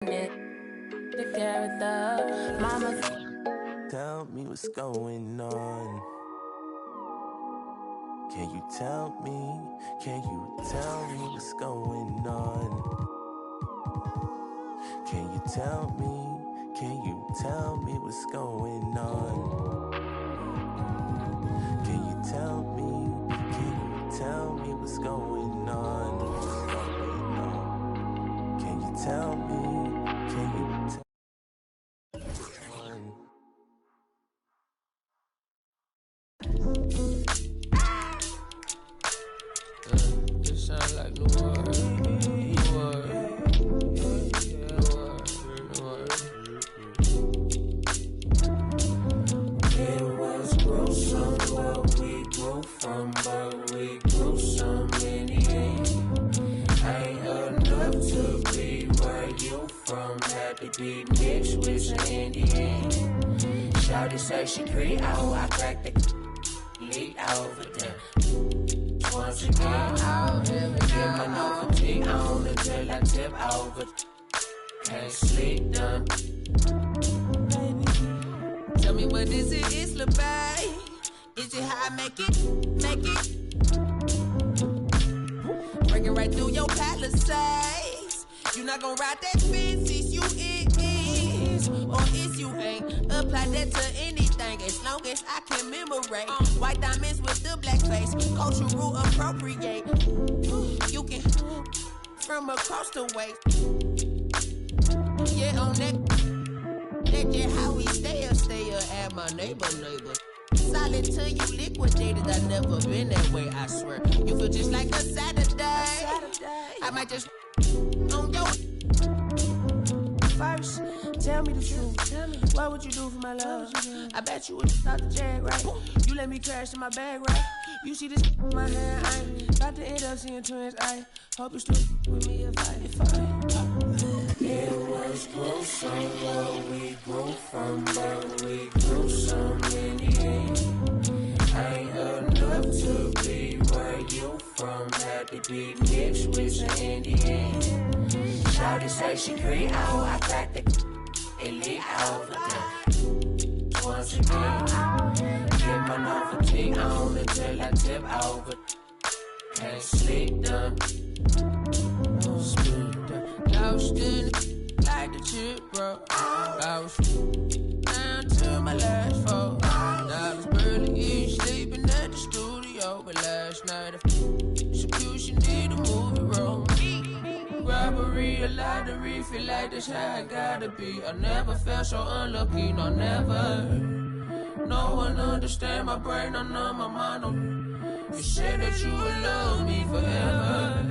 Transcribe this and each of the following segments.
The character, mama. Tell me what's going on. Can you tell me? Can you tell me what's going on? Can you tell me? Can you tell me what's going on? Can you tell me? Can you tell me what's going on? Can you tell me? Can you tell me? This sound like New Orleans. It was gruesome what we grew from, but we grew some in the end. Ain't enough to be where you from, had to be mixed with some Indian. Shawty say she creep out, I cracked the leak over there. Once again, I'll get my novelty on until I tip over. Can't sleep done. Tell me what is it, Isla Bay? Is it how I make it? Break it right through your palisades. You not gon' ride that fence, is you is, or is you ain't. Apply that to anything, as long as I can commemorate. White diamonds with the black face, cultural appropriate. You can from across the way. Yeah, on that just how we stay at my neighbor. Solid till you liquidated, I never been that way, I swear. You feel just like a Saturday. I might just on your first. Tell me the truth. What would you do for my love? I bet you would start the jag, right? You let me crash in my bag, right? You see this in my hand, I ain't about to end up seeing twins. I hope you still with me if I It was gruesome what we grew from, but we grew some in the end. Ain't enough to be where you from, had to be mixed with some Indian. Shawty say she creep out, I cracked the elite over there. Once again, get my novelty on until I tip over. Can't sleep done. Lost in it, like the chip, bro. I was down to my last four. Now it's barely eat, sleeping at the studio. But last night, execution did a movie role. Robbery, a lottery, feel like that's how I gotta be. I never felt so unlucky, no, never. No one understand my brain, no, no, my mind, no. You said that you would love me forever.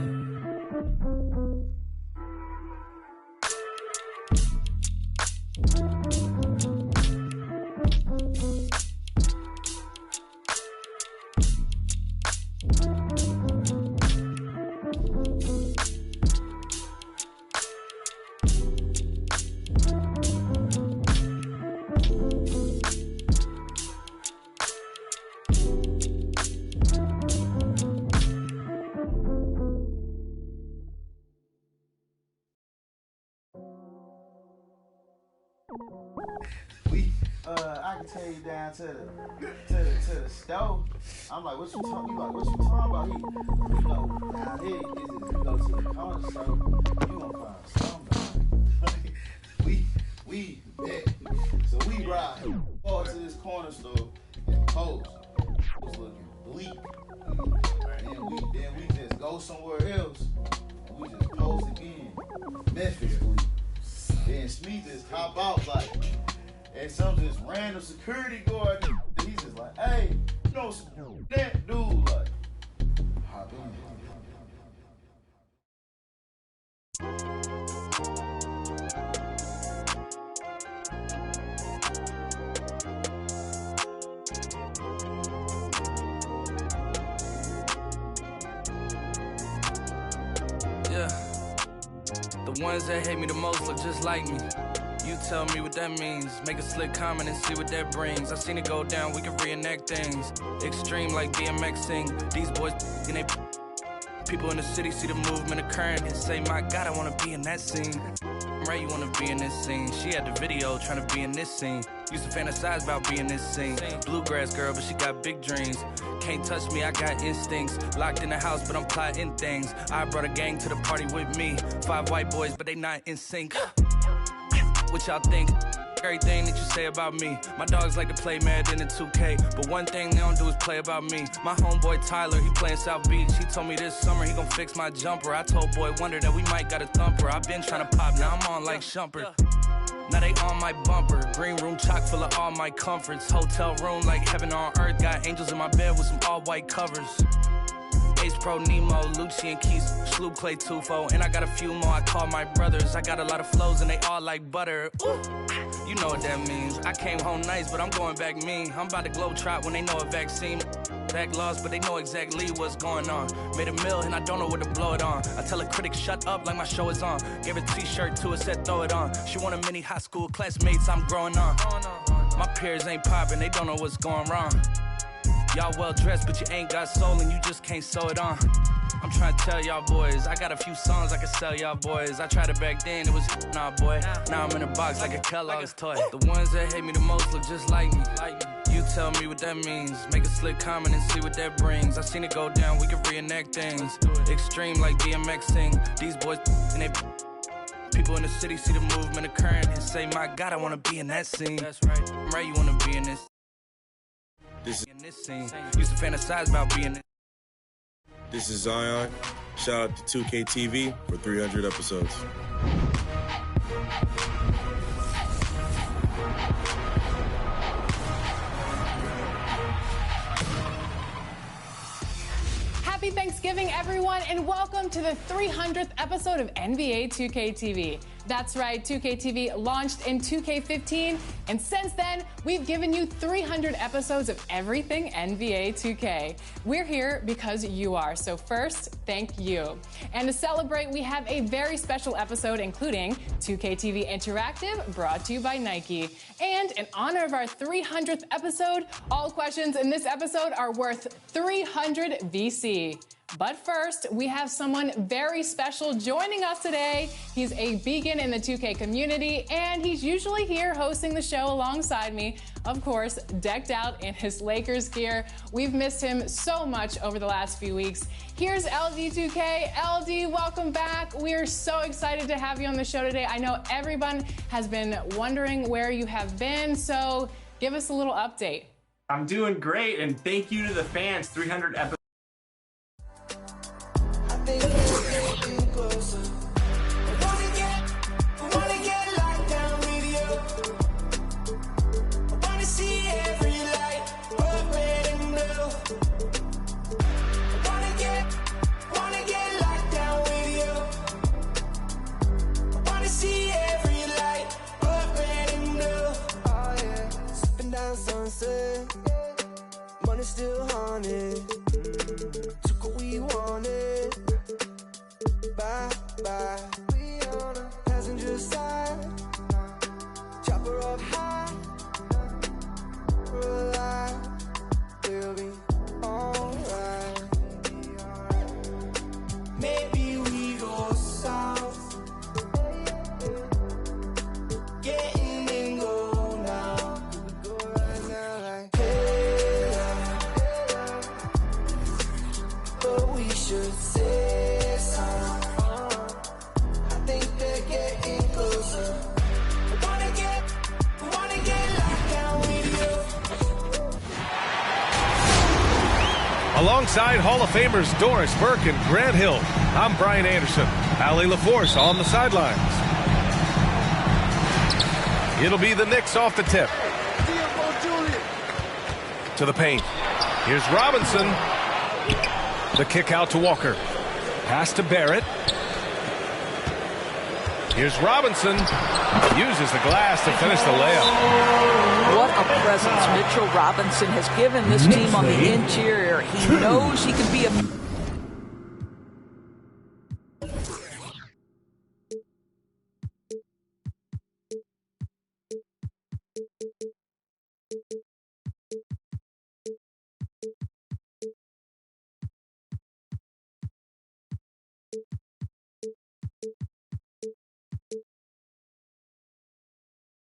I can take you down to the stove. I'm like, what you talking? You like, what you talking about? You know, down here, you go to the corner store, you gonna find somebody. we bet. So we ride all to this corner store and pose. It was looking bleak. Then we just go somewhere else and we just pose again. Memphis bleak. Then Smee just hop out like. And some just random security guard, and he's just like, hey, you know, that dude, like, hop in. Yeah, the ones that hate me the most look just like me. You tell me what that means. Make a slick comment and see what that brings. I seen it go down, we can reenact things. Extreme like BMXing. These boys and they People in the city see the movement occurring and say, my God, I wanna be in that scene. Ray, you wanna be in this scene. She had the video trying to be in this scene. Used to fantasize about being this scene. Bluegrass girl, but she got big dreams. Can't touch me, I got instincts. Locked in the house, but I'm plotting things. I brought a gang to the party with me. 5 white boys, but they not in sync. What y'all think? Everything that you say about me. My dogs like to play Madden and 2K, but one thing they don't do is play about me. My homeboy Tyler, he playing South Beach. He told me this summer he gon' fix my jumper. I told Boy Wonder that we might got a thumper. I been trying to pop, now I'm on like Shumpert. Now they on my bumper. Green room chock full of all my comforts. Hotel room like heaven on earth. Got angels in my bed with some all white covers. Ace Pro Nemo, Lucci and Keys, Sloop Clay Tufo, and I got a few more I call my brothers. I got a lot of flows and they all like butter. Ooh. You know what that means. I came home nice, but I'm going back mean. I'm about to globe trot when they know a vaccine. Back lost, but they know exactly what's going on. Made a meal and I don't know where to blow it on. I tell a critic shut up like my show is on. Gave a t-shirt to her, said throw it on. She want a mini high school classmates, I'm growing on. My peers ain't popping, they don't know what's going wrong. Y'all well dressed, but you ain't got soul and you just can't sew it on. I'm trying to tell y'all boys, I got a few songs I can sell y'all boys. I tried it back then, it was nah boy. Now I'm in a box like a Kellogg's toy. The ones that hate me the most look just like me. You tell me what that means. Make a slick comment and see what that brings. I seen it go down, we can reenact things. Extreme like DMXing. These boys and they people in the city see the movement occurring and say, my God, I wanna be in that scene. That's right. Right, you wanna be in this. In this scene. Used to fantasize about being in. This is Zion. Shout out to 2K TV for 300 episodes. Happy Thanksgiving, everyone, and welcome to the 300th episode of NBA 2K TV. That's right, 2K TV launched in 2K15, and since then, we've given you 300 episodes of everything NBA 2K. We're here because you are, so first, thank you. And to celebrate, we have a very special episode, including 2K TV Interactive, brought to you by Nike. And in honor of our 300th episode, all questions in this episode are worth 300 VC. But first, we have someone very special joining us today. He's a beacon in the 2K community, and he's usually here hosting the show alongside me, of course, decked out in his Lakers gear. We've missed him so much over the last few weeks. Here's LD2K. LD, welcome back. We are so excited to have you on the show today. I know everyone has been wondering where you have been, so give us a little update. I'm doing great, and thank you to the fans. 300 episodes. Money still haunted. Took what we wanted. Bye bye. We on a passenger side. Chopper up high. We're alive. We'll be alright. Maybe we go south. Getting in go now. Go right now like but we should say something. I think they're getting closer. We wanna get locked down with you. Alongside Hall of Famers Doris Burke and Grant Hill, I'm Brian Anderson. Allie LaForce on the sidelines. It'll be the Knicks off the tip. To the paint. Here's Robinson. The kick out to Walker. Pass to Barrett. Here's Robinson. Uses the glass to finish the layup. What a presence Mitchell Robinson has given this team on the interior. He knows he can be a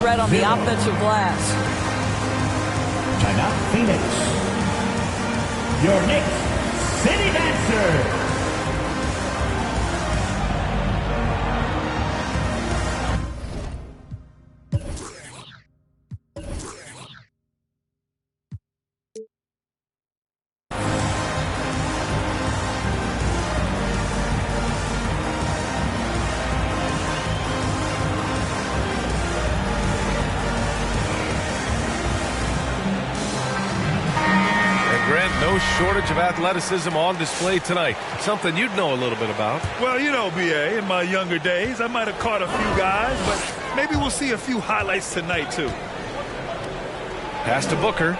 Red on the offensive glass. Timeout, Phoenix. Your Knicks City Dancer. No shortage of athleticism on display tonight. Something you'd know a little bit about. Well, you know, B.A., in my younger days, I might have caught a few guys, but maybe we'll see a few highlights tonight, too. Pass to Booker.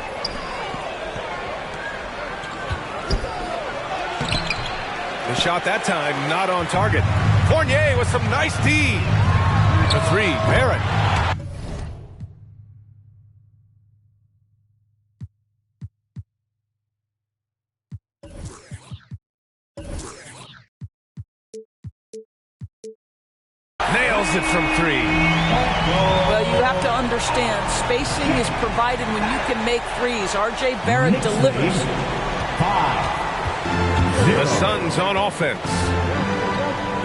The shot that time not on target. Fournier with some nice D. The three, Barrett. Nails it from three. Well, you have to understand, spacing is provided when you can make threes. R.J. Barrett delivers. The Suns on offense.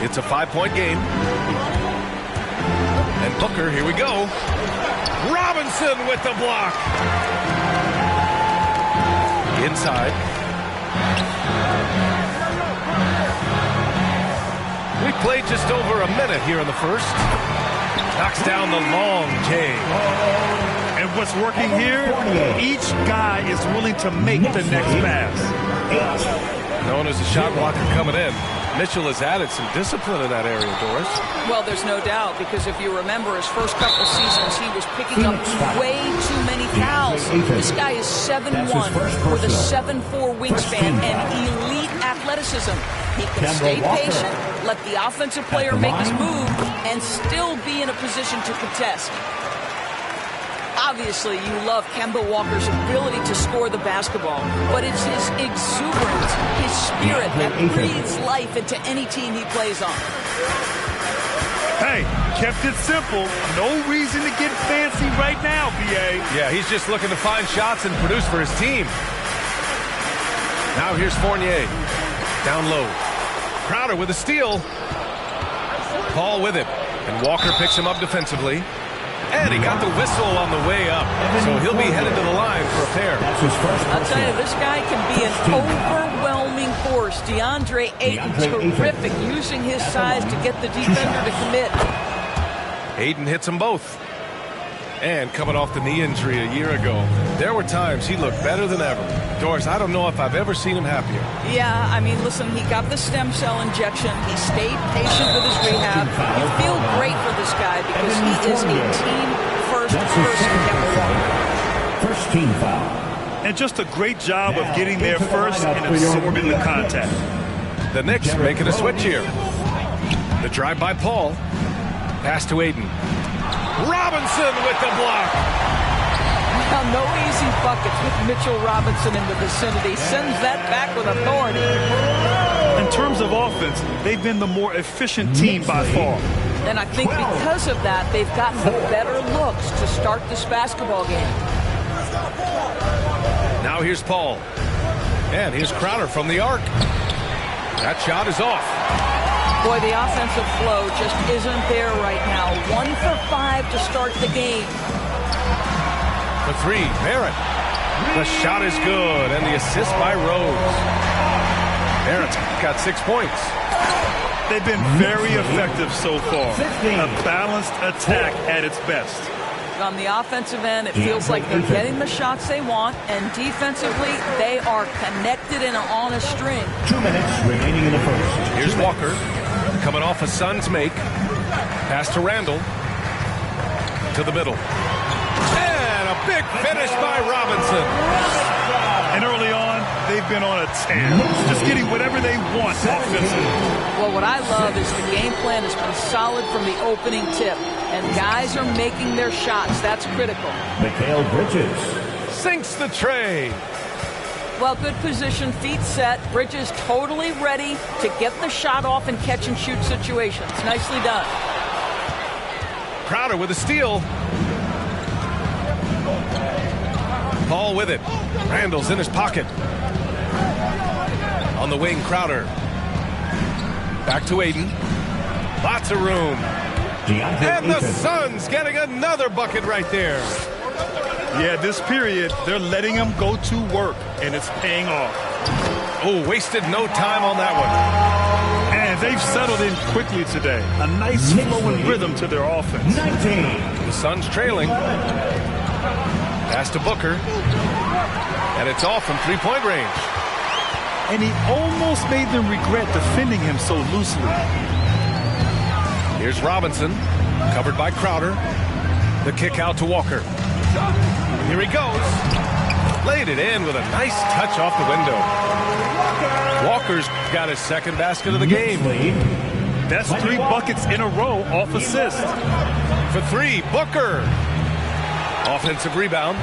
It's a 5-point game. And Booker, here we go. Robinson with the block. Inside. We played just over a minute here in the first. Knocks down the long J. And what's working here, each guy is willing to make the next pass. Known as a shot blocker coming in. Mitchell has added some discipline in that area, Doris. Well, there's no doubt, because if you remember his first couple seasons, he was picking up way too many fouls. This guy is 7'1", with a 7'4" wingspan and elite athleticism. He can stay patient, let the offensive player make his move, and still be in a position to contest. Obviously, you love Kemba Walker's ability to score the basketball, but it's his exuberance, his spirit that breathes life into any team he plays on. Hey, kept it simple. No reason to get fancy right now, B.A. Yeah, he's just looking to find shots and produce for his team. Now here's Fournier. Down low. Crowder with a steal. Paul with it. And Walker picks him up defensively. And he got the whistle on the way up. So he'll be headed to the line for a pair. I'll tell you, this guy can be an overwhelming force. DeAndre Ayton, terrific, using his size to get the defender to commit. Ayton hits them both. And coming off the knee injury a year ago, there were times he looked better than ever. Doris, I don't know if I've ever seen him happier. Yeah, I mean, listen, he got the stem cell injection. He stayed patient with his rehab. You feel great for this guy because he is a team-first person. First team foul. And just a great job of getting there first and absorbing the contact. The Knicks making a switch here. The drive by Paul. Pass to Ayton. Robinson with the block. Now, no easy buckets with Mitchell Robinson in the vicinity. Sends that back with authority. In terms of offense, they've been the more efficient team by far. And I think because of that, they've gotten the better looks to start this basketball game. Now here's Paul. And here's Crowder from the arc. That shot is off. Boy, the offensive flow just isn't there right now. 1 for 5 to start the game. The three, Barrett. The shot is good, and the assist by Rose. Barrett's got 6 points. They've been very effective so far. A balanced attack at its best. On the offensive end, it feels like they're getting the shots they want, and defensively, they are connected and on a string. 2 minutes remaining in the first. Here's Walker. Coming off a Suns make. Pass to Randall. To the middle. And a big finish by Robinson. And early on, they've been on a tear. Just getting whatever they want offensively. Well, what I love is the game plan has been solid from the opening tip. And guys are making their shots. That's critical. Mikal Bridges. Sinks the tray. Well, good position, feet set. Bridges totally ready to get the shot off in catch-and-shoot situations. Nicely done. Crowder with a steal. Paul with it. Randall's in his pocket. On the wing, Crowder. Back to Aiden. Lots of room. And the Suns getting another bucket right there. Yeah, this period, they're letting him go to work, and it's paying off. Oh, wasted no time on that one. And they've settled in quickly today. A nice flowing rhythm to their offense. 19. The Suns trailing. Pass to Booker. And it's off from three-point range. And he almost made them regret defending him so loosely. Here's Robinson, covered by Crowder. The kick out to Walker. Here he goes. Laid it in with a nice touch off the window. Walker's got his second basket of the game. That's 3 buckets in a row off assist. For 3, Booker. Offensive rebound.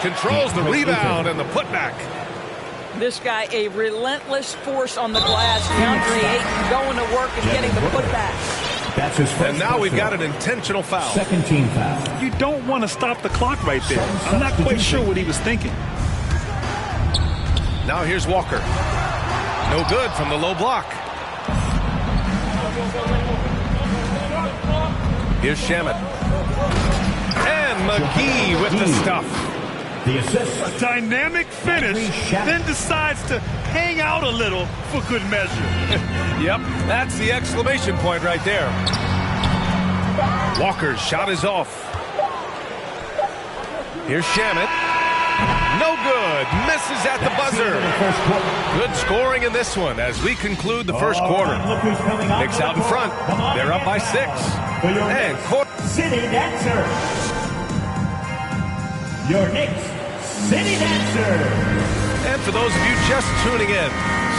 Controls the rebound and the putback. This guy, a relentless force on the glass. DeAndre Ayton going to work and getting the putback. That's his first. And now we've got an intentional foul. Second team foul. You don't want to stop the clock right there. I'm not quite sure what he was thinking. Now here's Walker. No good from the low block. Here's Shamet. And McGee with the stuff. The assist. A dynamic finish, then decides to hang out a little for good measure. Yep, that's the exclamation point right there. Walker's shot is off. Here's Shamet. No good. Misses at the buzzer. Good scoring in this one as we conclude the first quarter. Knicks out in front. They're up by 6. And City Dancers. Your Knicks City Dancers. And for those of you just tuning in,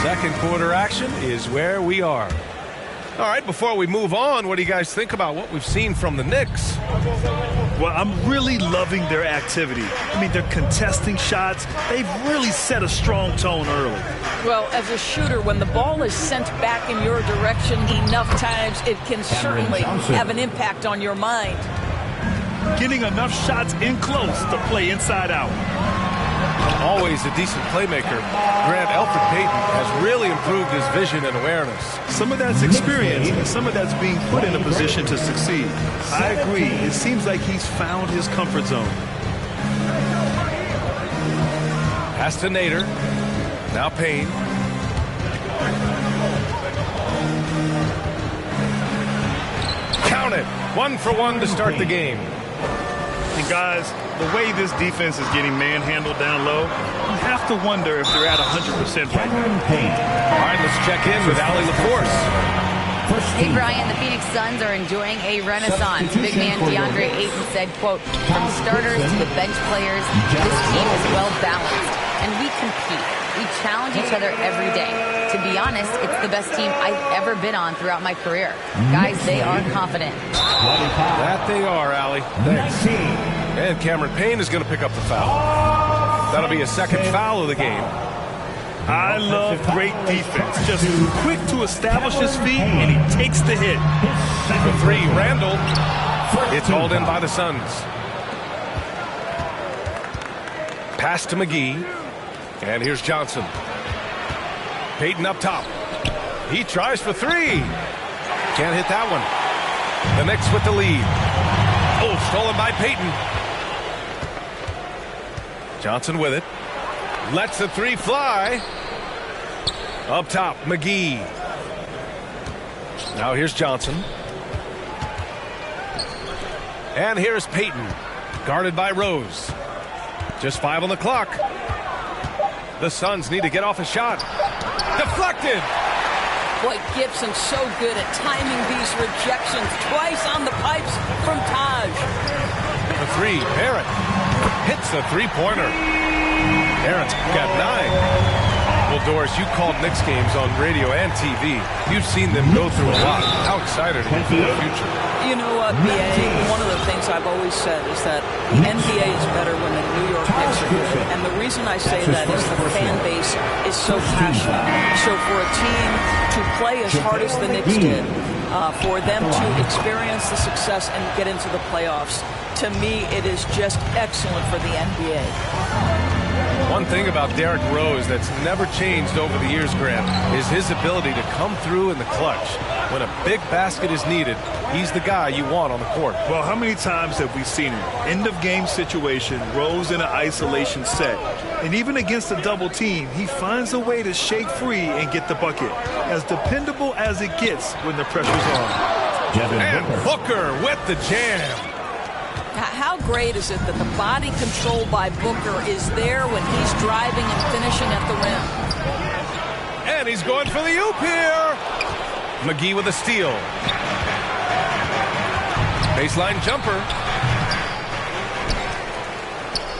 second quarter action is where we are. All right, before we move on, what do you guys think about what we've seen from the Knicks? Well, I'm really loving their activity. I mean, they're contesting shots. They've really set a strong tone early. Well, as a shooter, when the ball is sent back in your direction enough times, it can certainly have an impact on your mind. Getting enough shots in close to play inside out. Always a decent playmaker, Grant Elfrid Payton has really improved his vision and awareness. Some of that's experience, and some of that's being put in a position to succeed. I agree. It seems like he's found his comfort zone. Pass to Nader. Now Payne. Count it. 1 for 1 to start the game. And guys, the way this defense is getting manhandled down low, you have to wonder if they're at 100% right now. All right, let's check in with Allie LaForce. Hey, Brian, the Phoenix Suns are enjoying a renaissance. Big man DeAndre Ayton said, quote, from starters to the bench players, this team is well balanced, and we compete. We challenge each other every day. To be honest, it's the best team I've ever been on throughout my career. Guys, they are confident. That they are, Allie. Thanks. And Cameron Payne is going to pick up the foul. That'll be his second foul of the game. I love great defense. Just quick to establish his feet, and he takes the hit. For 3, Randall. It's hauled in by the Suns. Pass to McGee. And here's Johnson. Payton up top. He tries for 3. Can't hit that one. The Knicks with the lead. Oh, stolen by Payton. Johnson with it. Lets the 3 fly. Up top, McGee. Now here's Johnson. And here's Payton. Guarded by Rose. Just 5 on the clock. The Suns need to get off a shot. Deflected. Boy, Gibson's so good at timing these rejections. Twice on the pipes from Taj. The 3, Barrett. Hits the three-pointer. Barrett's got 9. Well, Doris, you called Knicks games on radio and TV. You've seen them go through a lot. How excited are you for the future? You know what, BA, one of the things I've always said is that the NBA is better when the New York Knicks are good. And the reason I say that is the fan base is so passionate. So for a team to play as hard as the Knicks did, for them to experience the success and get into the playoffs. To me, it is just excellent for the NBA. One thing about Derrick Rose that's never changed over the years, Grant, is his ability to come through in the clutch. When a big basket is needed, he's the guy you want on the court. Well, how many times have we seen it? End-of-game situation, Rose in an isolation set. And even against a double team, he finds a way to shake free and get the bucket. As dependable as it gets when the pressure's on. And Booker with the jam. How great is it that the body control by Booker is there when he's driving and finishing at the rim? And he's going for the oop here. McGee with a steal. Baseline jumper.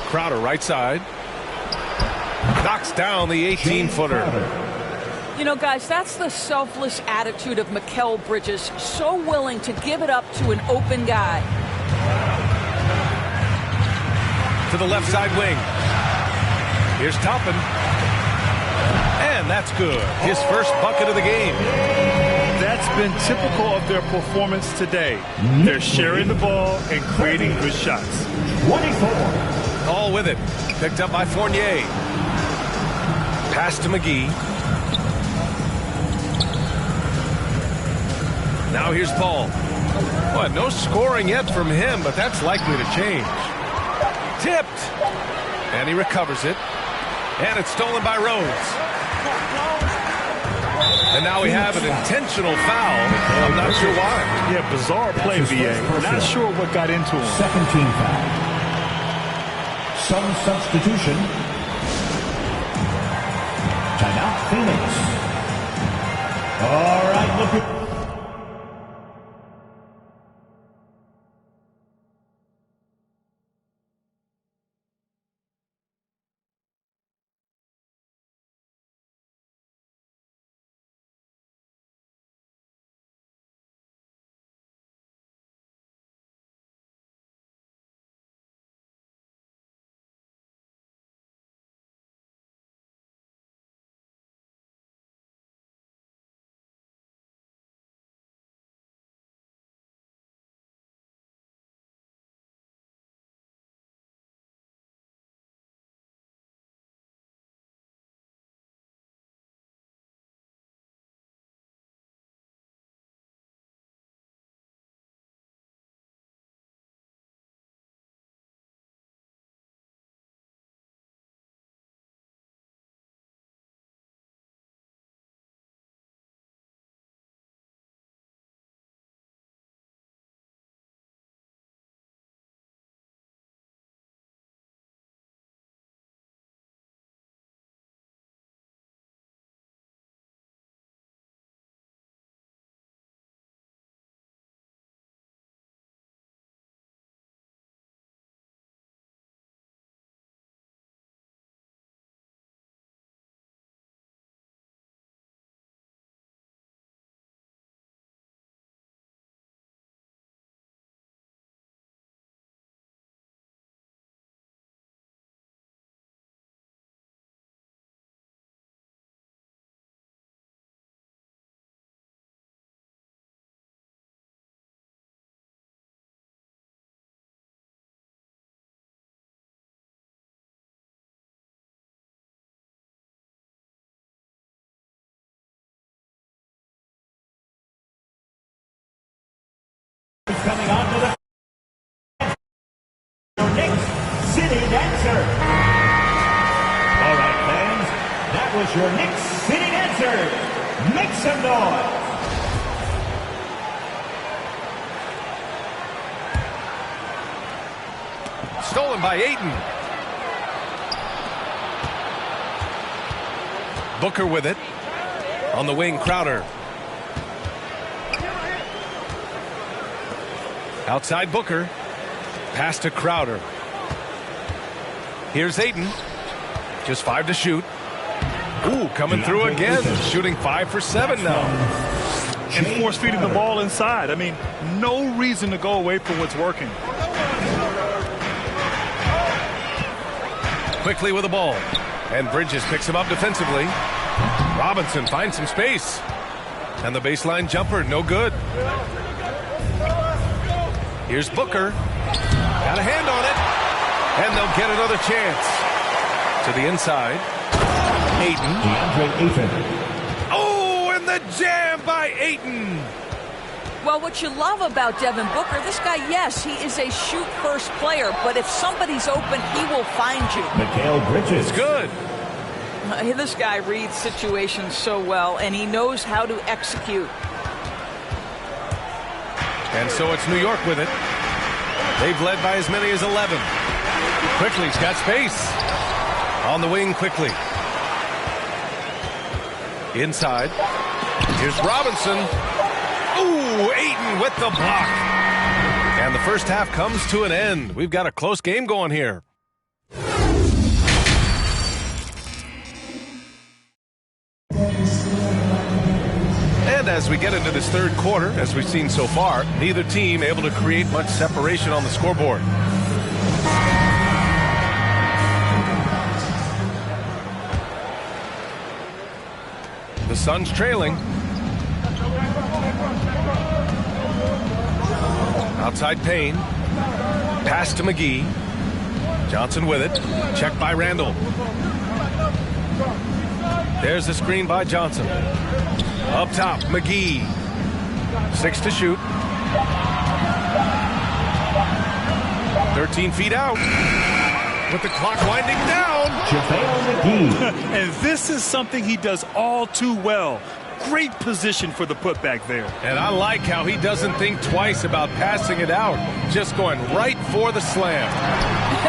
Crowder right side. Knocks down the 18-footer. You know, guys, that's the selfless attitude of Mikal Bridges. So willing to give it up to an open guy. To the left side wing. Here's Toppin. And that's good. His first bucket of the game. That's been typical of their performance today. They're sharing the ball and creating good shots. 24. All with it. Picked up by Fournier. Pass to McGee. Now here's Paul. Well, no scoring yet from him, but that's likely to change. Tipped. And he recovers it. And it's stolen by Rose. And now we have an intentional foul. I'm not sure why. Yeah, bizarre play, VA. Not sure what got into him. Second team foul. Some substitution. Timeout, Phoenix. All right, look at... Coming on to the Knicks City Dancer. All right, fans, that was your Knicks City Dancer. Make some noise. Stolen by Ayton. Booker with it. On the wing, Crowder. Outside Booker. Pass to Crowder. Here's Ayton. Just 5 to shoot. Ooh, coming through again. Shooting 5 for 7 now. And force feeding the ball inside. I mean, no reason to go away from what's working. Quickly with the ball. And Bridges picks him up defensively. Robinson finds some space. And the baseline jumper, no good. Here's Booker. Got a hand on it. And they'll get another chance. To the inside. Ayton. DeAndre Ayton. Oh, and the jam by Ayton. Well, what you love about Devin Booker, this guy, yes, he is a shoot-first player, but if somebody's open, he will find you. Mikal Bridges. It's good. This guy reads situations so well, and he knows how to execute. And so it's New York with it. They've led by as many as 11. Quickly's got space. On the wing, Quickly. Inside. Here's Robinson. Ooh, Ayton with the block. And the first half comes to an end. We've got a close game going here. And as we get into this third quarter, as we've seen so far, neither team able to create much separation on the scoreboard. The Suns trailing. Outside Payne. Pass to McGee. Johnson with it. Check by Randall. There's the screen by Johnson. Up top, McGee. 6 to shoot. 13 feet out. With the clock winding down. JaVale McGee. And this is something he does all too well. Great position for the putback there. And I like how he doesn't think twice about passing it out. Just going right for the slam.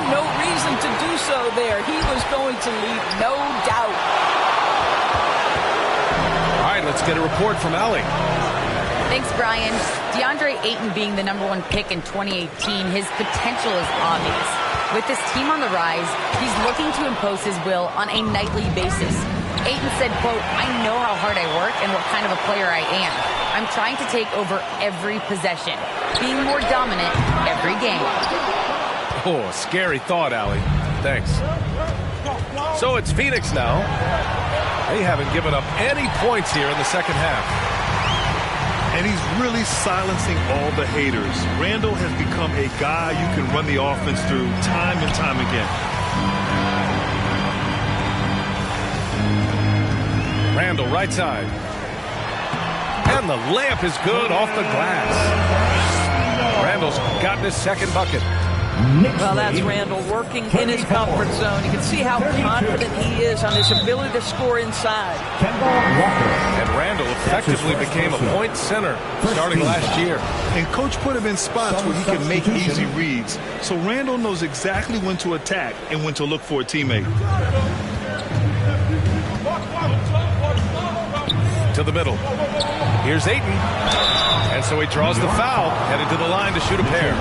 No reason to do so there. He was going to leave, no doubt. All right, let's get a report from Allie. Thanks, Brian. DeAndre Ayton being the #1 pick in 2018, his potential is obvious. With this team on the rise, he's looking to impose his will on a nightly basis. Ayton said, quote, "I know how hard I work and what kind of a player I am. I'm trying to take over every possession, being more dominant every game." Oh, scary thought, Allie. Thanks. So it's Phoenix now. They haven't given up any points here in the second half. And he's really silencing all the haters. Randall has become a guy you can run the offense through time and time again. Randall, right side. And the layup is good off the glass. Randall's gotten his second bucket. Well, that's Randall working in his comfort zone. You can see how confident he is on his ability to score inside. And Randall effectively became a point center starting last year. And Coach put him in spots where he can make easy reads. So Randall knows exactly when to attack and when to look for a teammate. To the middle. Here's Ayton. And so he draws the foul, headed to the line to shoot a pair.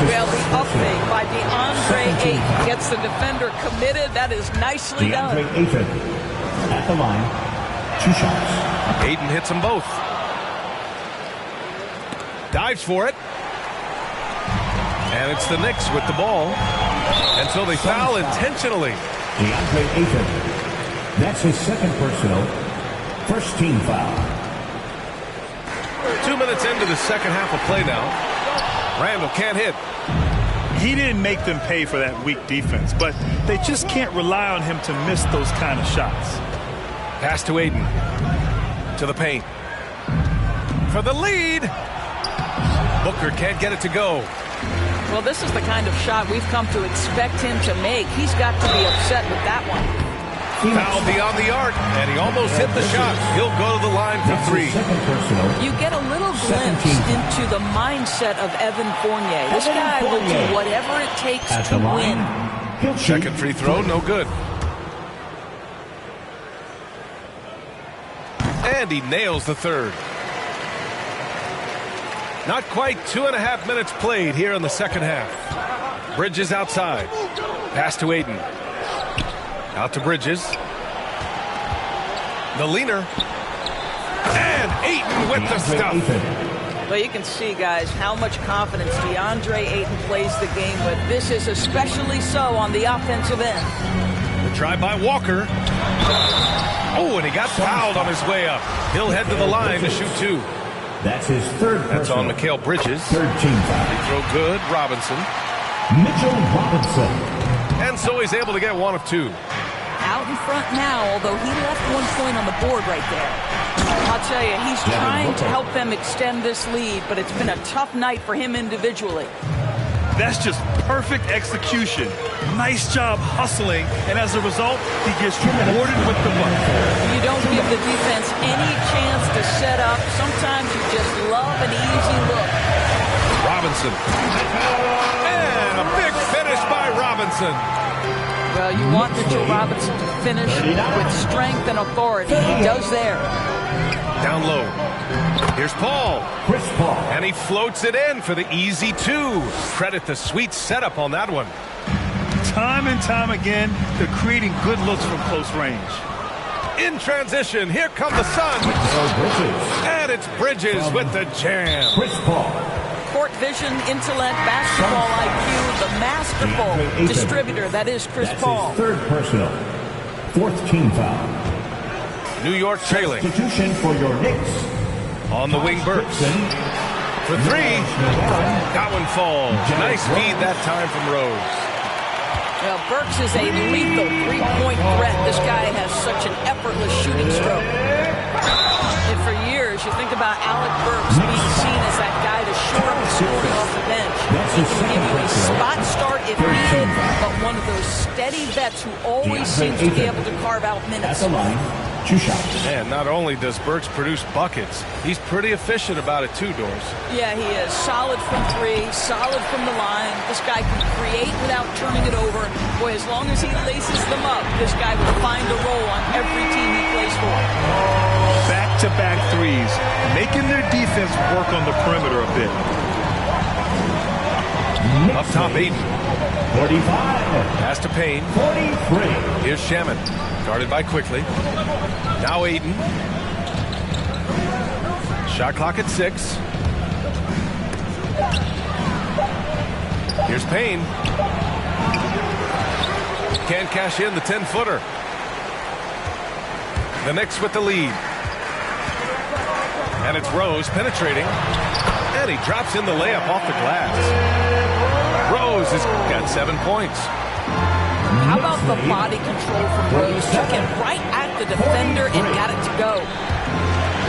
Well, the upfake by DeAndre Ayton gets the defender committed. That is nicely done. DeAndre Ayton at the line. 2 shots. Ayton hits them both. Dives for it. And it's the Knicks with the ball. And so they foul intentionally. DeAndre Ayton. That's his second personal. First team foul. 2 minutes into the second half of play now. Randall can't hit. He didn't make them pay for that weak defense, but they just can't rely on him to miss those kind of shots. Pass to Ayton. To the paint. For the lead. Booker can't get it to go. Well, this is the kind of shot we've come to expect him to make. He's got to be upset with that one. Foul beyond the arc, and he almost hit the shot. He'll go to the line for 3. You get a little glimpse into the mindset of Evan Fournier. This guy will do whatever it takes to win. Second free throw, no good. And he nails the third. Not quite 2.5 minutes played here in the second half. Bridges outside. Pass to Ayton. Out to Bridges. The leaner. And Ayton with the stuff. Well, you can see, guys, how much confidence DeAndre Ayton plays the game with. This is especially so on the offensive end. The try by Walker. Oh, and he got fouled on his way up. He'll head to the line to shoot 2. That's his third That's on personal. Mikal Bridges. Third team foul. Free throw good. Robinson. Mitchell Robinson. And so he's able to get 1 of 2. Out in front now, although he left 1 point on the board right there. I'll tell you, he's trying to help them extend this lead, but it's been a tough night for him individually. That's just perfect execution. Nice job hustling, and as a result, he gets rewarded with the bucket. You don't give the defense any chance to set up. Sometimes you just love an easy look. Robinson. And a big finish by Robinson. Well, you want Mitchell Robinson to finish with strength and authority. He does there. Down low. Here's Paul. Chris Paul. And he floats it in for the easy 2. Credit the sweet setup on that one. Time and time again, they're creating good looks from close range. In transition, here come the Suns. And it's Bridges with the jam. Chris Paul. Court vision, intellect, basketball IQ, the masterful distributor. That is Chris Paul. His third personal. Fourth team foul. New York trailing. Substitution for your Knicks. On the wing, Burks. For 3. That one falls. Nice feed that time from Rose. Well, Burks is a lethal three-point threat. This guy has such an effortless shooting stroke. And for years, you think about Alec Burks being seen as that guy to shore up the scoring off the bench. He can give you a spot start if needed, but one of those steady vets who always seems to be able to carve out minutes. At the line, 2 shots. And not only does Burks produce buckets, he's pretty efficient about it too, Doris. Yeah, he is. Solid from 3, solid from the line. This guy can create without turning it over. Boy, as long as he laces them up, this guy will find a role on every team he plays for. Back-to-back threes, making their defense work on the perimeter a bit. Up top, Aiden. 45. Pass to Payne. 43. Here's Shaman. Guarded by Quickly. Now Aiden. Shot clock at 6. Here's Payne. Can't cash in the 10-footer. The Knicks with the lead. And it's Rose penetrating. And he drops in the layup off the glass. Rose has got 7 points. How about the body control from Rose? Took it right at the defender and got it to go.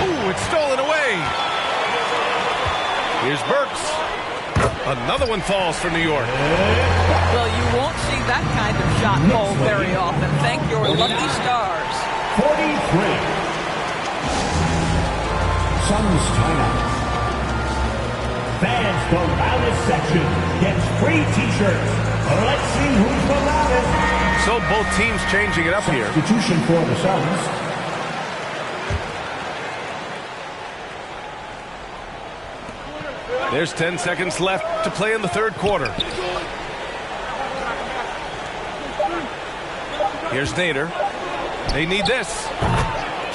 Ooh, it's stolen away. Here's Burks. Another one falls for New York. Well, you won't see that kind of shot fall very often. Thank your lucky stars. 43. Suns timeout. Fans, the loudest section gets free T-shirts. Let's see who's the loudest. So both teams changing it up here. Substitution for the Suns. There's 10 seconds left to play in the third quarter. Here's Nader. They need this.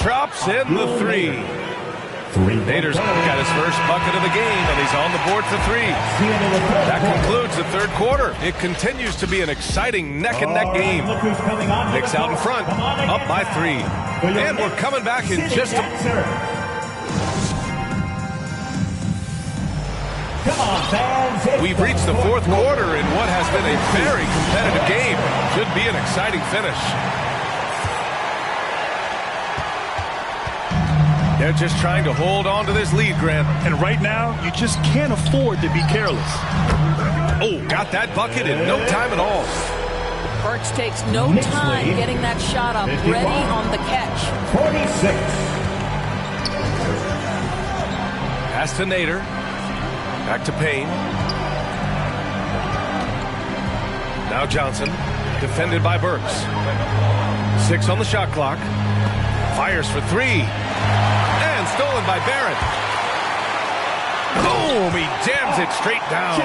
Drops in the 3. Nader's got his first bucket of the game, and he's on the board for 3. That concludes the third quarter. It continues to be an exciting neck-and-neck game. Knicks out in front, up by 3. And we're coming back in just a... We've reached the fourth quarter in what has been a very competitive game. Should be an exciting finish. They're just trying to hold on to this lead, Grant. And right now, you just can't afford to be careless. Oh, got that bucket in no time at all. Burks takes no time getting that shot up, ready on the catch. 46. Pass to Nader. Back to Payne. Now Johnson, defended by Burks. 6 on the shot clock. Fires for 3. And stolen by Barrett. Boom! He jams it straight down.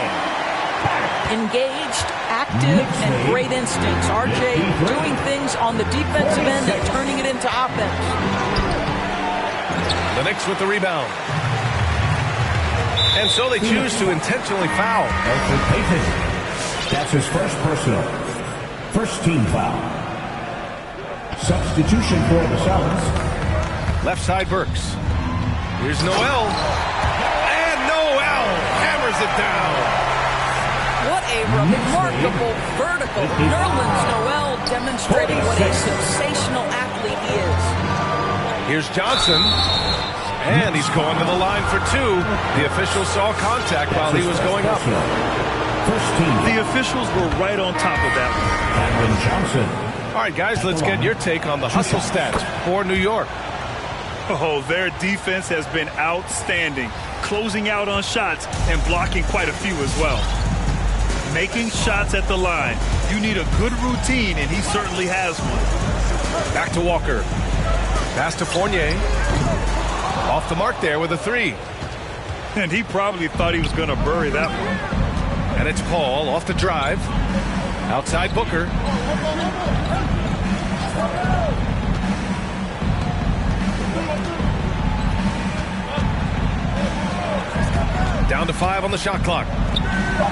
Engaged, active, and great instincts. RJ doing things on the defensive end and turning it into offense. The Knicks with the rebound. And so they choose to intentionally foul. That's his first personal. First team foul. Substitution for the Suns. Left side Burks. Here's Noel. And Noel hammers it down. What a remarkable vertical. Nerlens Noel demonstrating what a sensational athlete he is. Here's Johnson. And he's going to the line for two. The official saw contact while he was going up. The officials were right on top of that one. Cameron Johnson. All right, guys, let's get your take on the hustle stats for New York. Oh, their defense has been outstanding, closing out on shots and blocking quite a few as well. Making shots at the line. You need a good routine, and he certainly has one. Back to Walker. Pass to Fournier. Off the mark there with a three. And he probably thought he was going to bury that one. And it's Paul off the drive. Outside Booker. Down to 5 on the shot clock.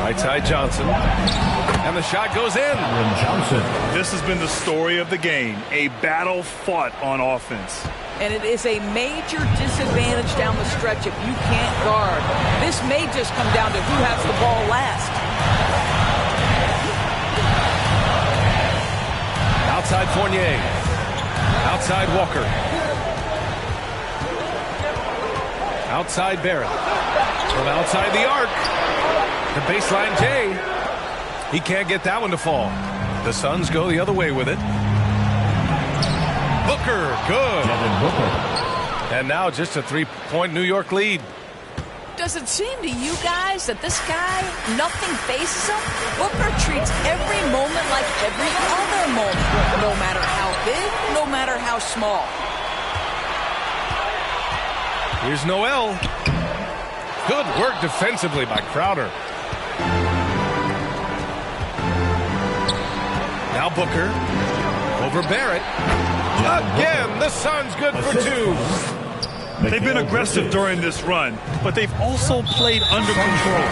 Right side Johnson. And the shot goes in. Johnson. This has been the story of the game. A battle fought on offense. And it is a major disadvantage down the stretch if you can't guard. This may just come down to who has the ball last. Outside Fournier. Outside Walker. Outside Barrett. From outside the arc. The baseline Jay. He can't get that one to fall. The Suns go the other way with it. Booker, good. And now just a 3-point New York lead. Does it seem to you guys that this guy, nothing faces him? Booker treats every moment like every other moment, no matter how big, no matter how small. Here's Noel. Good work defensively by Crowder. Now Booker. Over Barrett. Again, the Suns good for two. They've been aggressive during this run, but they've also played under control.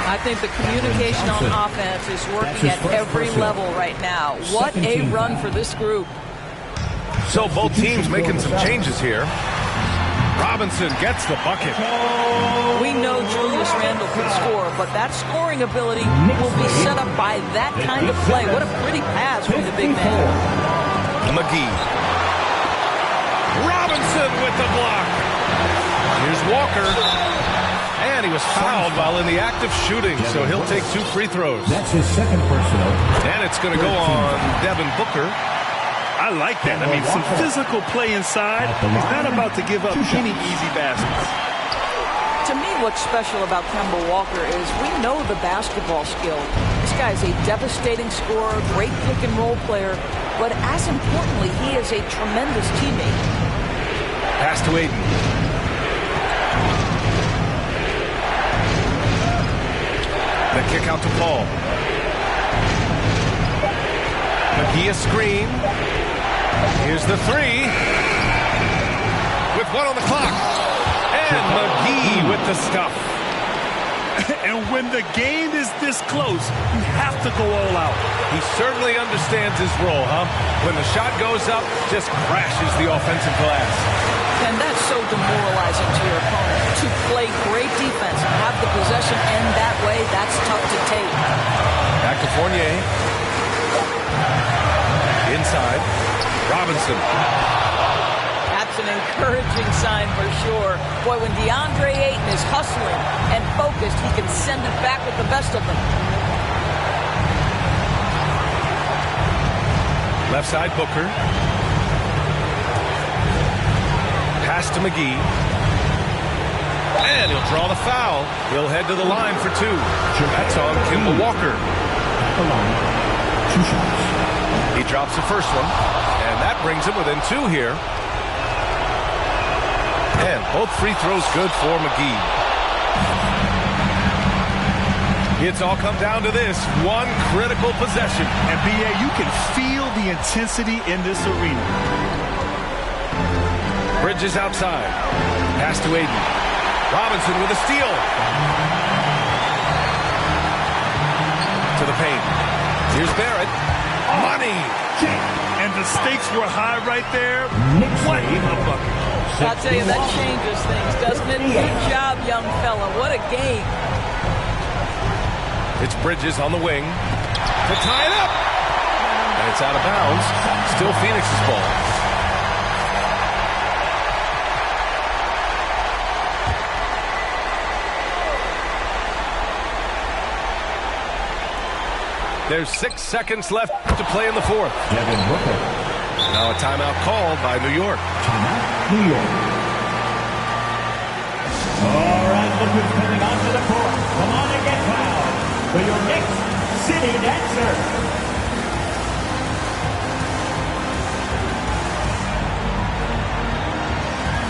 I think the communication on offense is working at every level right now. What a run for this group. So both teams making some changes here. Robinson gets the bucket. We know Julius Randle can score, but that scoring ability will be set up by that kind of play. What a pretty pass from the big man. McGee. Robinson with the block. Here's Walker. And he was fouled while in the act of shooting, so he'll take 2 free throws. That's his second personal. And it's going to go on Devin Booker. I like that. I mean, some physical play inside. He's not about to give up any easy baskets. To me, what's special about Kemba Walker is we know the basketball skill. This guy's a devastating scorer, great pick-and-roll player, but as importantly, he is a tremendous teammate. Pass to Aiden. The kick out to Paul. McGee a screen. Here's the three. With 1 on the clock. And McGee with the stuff. And when the game is this close, you have to go all out. He certainly understands his role, huh? When the shot goes up, just crashes the offensive glass. And that's so demoralizing to your opponent. To play great defense, have the possession end that way, that's tough to take. Back to Fournier. Inside. Robinson. That's an encouraging sign for sure. Boy, when DeAndre Ayton is hustling and focused, he can send it back with the best of them. Left side, Booker. Pass to McGee. And he'll draw the foul. He'll head to the line for 2. That's on Kemba Walker. The line. 2 shots. He drops the first one. And that brings him within 2 here. And both free throws good for McGee. It's all come down to this one critical possession. And B.A., you can feel the intensity in this arena. Bridges outside. Pass to Aiden. Robinson with a steal. To the paint. Here's Barrett. Money. And the stakes were high right there. What a bucket. I'll tell you, that changes things, doesn't it? Good job, young fella. What a game. It's Bridges on the wing to tie it up. And it's out of bounds. Still Phoenix's ball. There's 6 seconds left to play in the fourth. Devin Booker. Now a timeout called by New York. Timeout, New York. All right, look who's coming onto the court. Come on and get fouled for your next city dancer.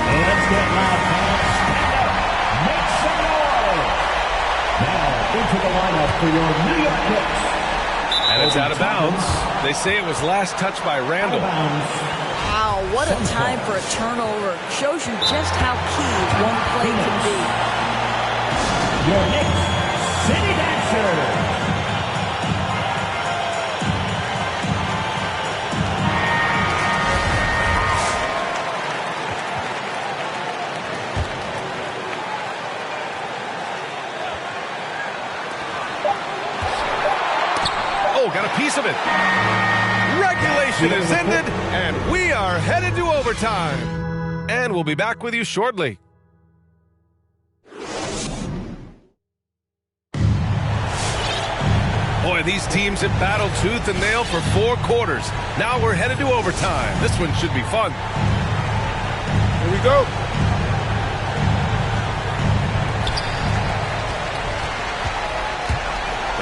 Let's get loud, fans. Stand up. Make some noise. Now into the lineup for your New York Knicks. And it's out of bounds. They say it was last touched by Randall. Wow, what a time for a turnover. Shows you just how key one play can be. Your next city dancer. Got a piece of it. Regulation is ended, and we are headed to overtime. And we'll be back with you shortly. Boy, these teams have battled tooth and nail for 4 quarters. Now we're headed to overtime. This one should be fun. Here we go.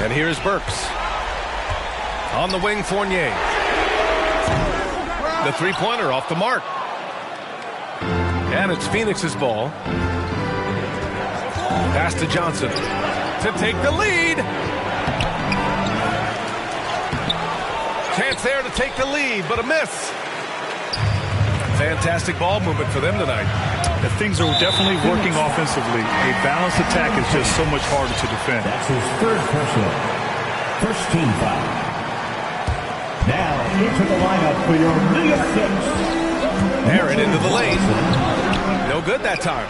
And here's Burks. On the wing, Fournier. The three-pointer off the mark. And it's Phoenix's ball. Pass to Johnson to take the lead. Chance there to take the lead, but a miss. Fantastic ball movement for them tonight. If things are definitely working offensively, a balanced attack is just so much harder to defend. That's his third personal. First team foul. Now into the lineup for your New York Knicks. Aaron into the lane. No good that time.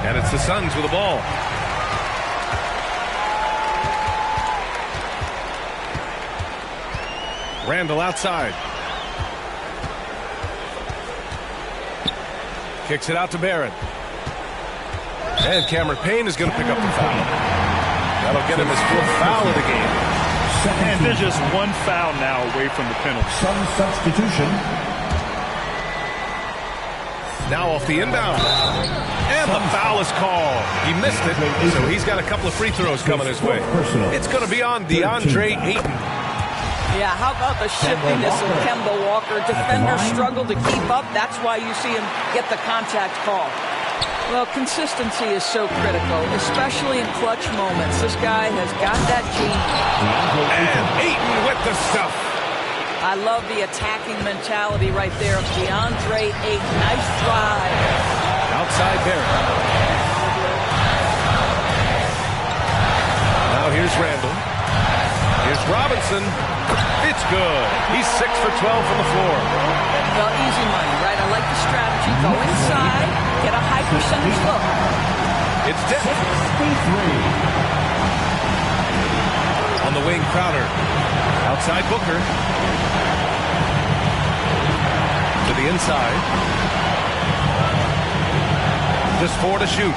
And it's the Suns with the ball. Randall outside. Kicks it out to Barrett. And Cameron Payne is going to pick up the foul. That'll get him his 4th foul of the game. And they're just 1 foul now away from the penalty. Some substitution. Now off the inbound. And the foul is called. He missed it, so he's got a couple of free throws coming his way. It's going to be on DeAndre Ayton. Yeah, how about the shiftiness of Kemba Walker? Defenders struggle to keep up. That's why you see him get the contact call. Well, consistency is so critical, especially in clutch moments. This guy has got that gene. And Ayton with the stuff. I love the attacking mentality right there of DeAndre Ayton. Nice drive. Outside Barrett. Now here's Randall. Here's Robinson. It's good. He's 6 for 12 from the floor. Well, easy money, right? I like the strategy. Go inside, get a high percentage look. It's Denton. On the wing, Crowder. Outside Booker. To the inside. Just 4 to shoot.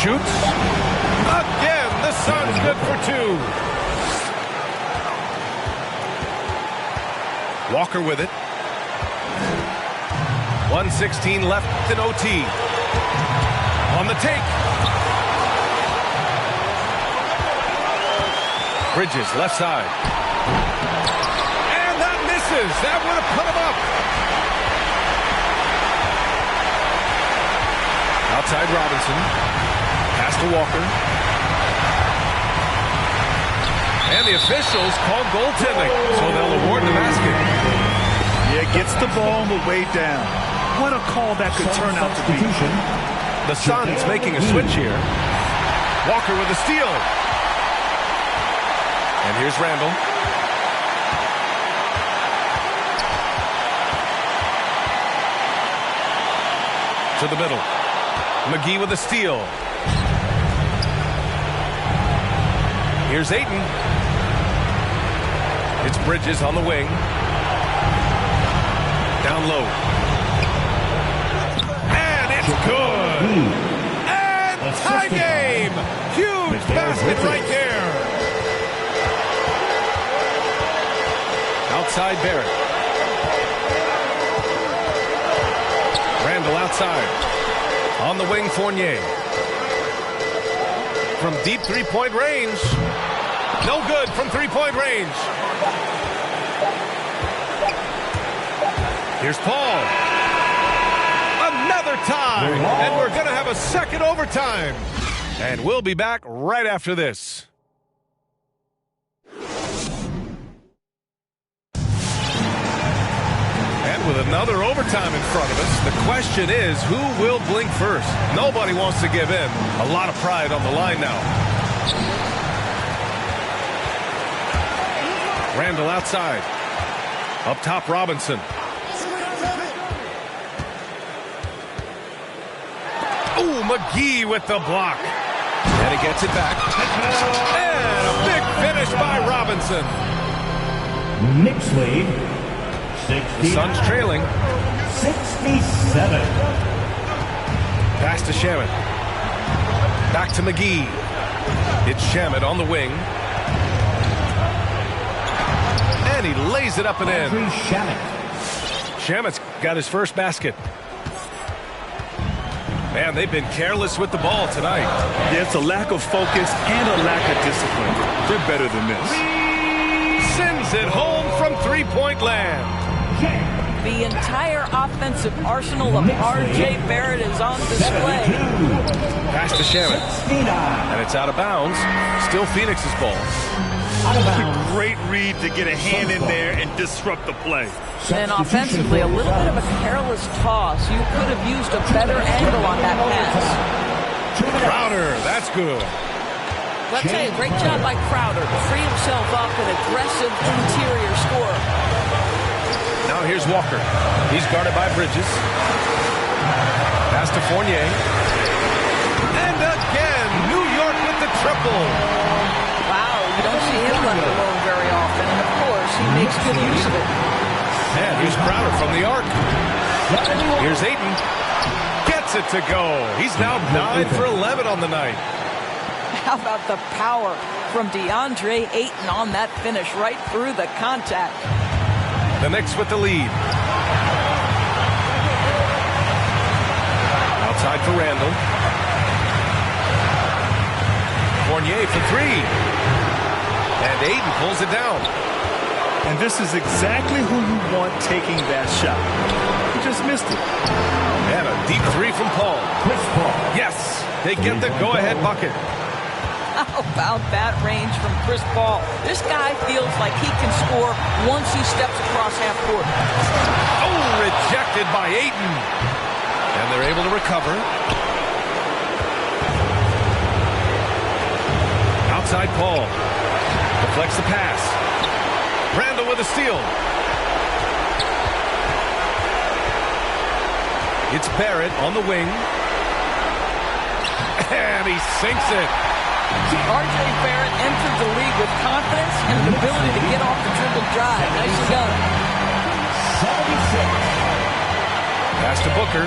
Shoots. Again, the Suns good for 2. Walker with it. 1:16 left in OT. On the take. Bridges, left side. And that misses. That would have put him up. Outside Robinson. Pass to Walker. And the officials call goaltending, so they'll award the basket. Yeah, gets the ball on the way down. What a call that could turn out to be. The Suns making a switch here. Walker with a steal. And here's Randall. To the middle. McGee with a steal. Here's Ayton. It's Bridges on the wing. Down low. And it's good. And tie game. Huge basket right there. Outside Barrett. Randall outside. On the wing, Fournier. From deep three-point range. No good from three-point range. Here's Paul. Another tie. And we're going to have a second overtime. And we'll be back right after this. And with another overtime in front of us, the question is, who will blink first? Nobody wants to give in. A lot of pride on the line now. Randall outside. Up top, Robinson. Ooh, McGee with the block. And he gets it back. And a big finish by Robinson. Knicks lead. The Suns trailing. 67. Pass to Shamet. Back to McGee. It's Shamet on the wing. And he lays it up and in. Shamet's got his first basket. Man, they've been careless with the ball tonight. There's a lack of focus and a lack of discipline. They're better than this. Sends it home from three-point land. The entire offensive arsenal of R.J. Barrett is on display. Pass to Shamet. And it's out of bounds. Still Phoenix's ball. A great read to get a hand in there and disrupt the play. And offensively, a little bit of a careless toss. You could have used a better angle on that pass. Crowder, that's good. Well, I'll tell you, great job by Crowder to free himself up an aggressive interior scorer. Now here's Walker. He's guarded by Bridges. Pass to Fournier. And again, New York with the triple. Wow, you don't see him left alone very often. And of course, he makes good use of it. And here's Crowder from the arc. Here's Ayton. Gets it to go. He's now 9 for 11 on the night. How about the power from DeAndre Ayton on that finish right through the contact. The Knicks with the lead. Outside for Randall. Fournier for three. And Ayton pulls it down. And this is exactly who you want taking that shot. He just missed it. And a deep three from Paul. Yes, they get the go-ahead bucket. How about that range from Chris Paul? This guy feels like he can score once he steps across half court. Oh, rejected by Ayton. And they're able to recover. Outside Paul. Deflects the pass. Randall with a steal. It's Barrett on the wing. And he sinks it. R.J. Barrett entered the league with confidence and an ability to get off the dribble drive. Nicely done. 76. Pass to Booker.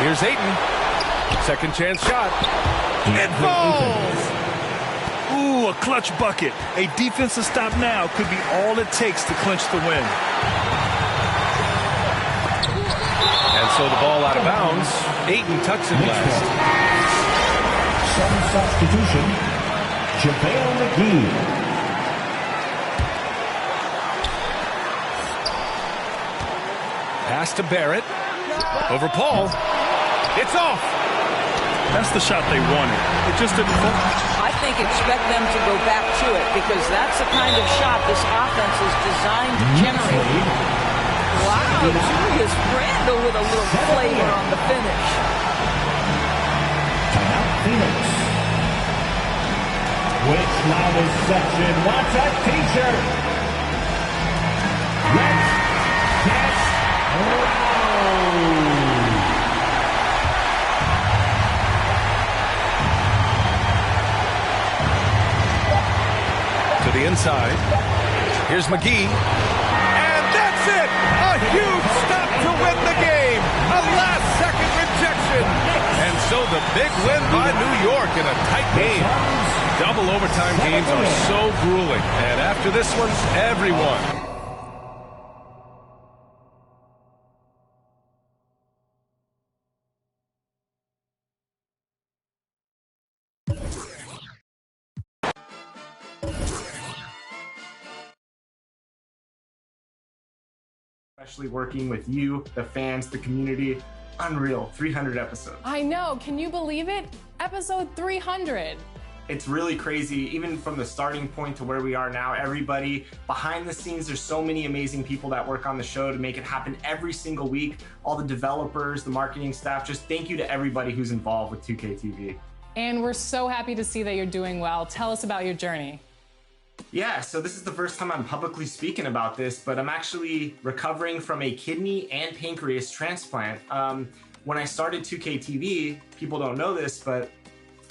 Here's Ayton. Second chance shot. It falls! Ooh, a clutch bucket. A defensive stop now could be all it takes to clinch the win. And so the ball out of bounds. Ayton tucks it last. Some substitution. JaVale McGee. Pass to Barrett. Over Paul. It's off. That's the shot they wanted. It just didn't fall. I think expect them to go back to it because that's the kind of shot this offense is designed to generate. Wow. Julius Randle with a little flavor on the finish. Timeout, Phoenix. Which loudest section wants a t-shirt? Let's get loud. To the inside. Here's McGee. And that's it! A huge stop to win the game! A last-second rejection! And so the big win by New York in a tight game. Double overtime games are so grueling. And after this one, everyone. Especially working with you, the fans, the community. Unreal, 300 episodes. I know, can you believe it? Episode 300. It's really crazy, even from the starting point to where we are now. Everybody behind the scenes, there's so many amazing people that work on the show to make it happen every single week. All the developers, the marketing staff, just thank you to everybody who's involved with 2K TV. And we're so happy to see that you're doing well. Tell us about your journey. Yeah, so this is the first time I'm publicly speaking about this, but I'm actually recovering from a kidney and pancreas transplant. When I started 2K TV, people don't know this, but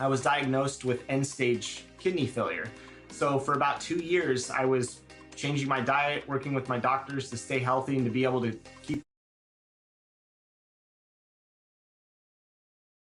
I was diagnosed with end-stage kidney failure. So for about 2 years, I was changing my diet, working with my doctors to stay healthy and to be able to keep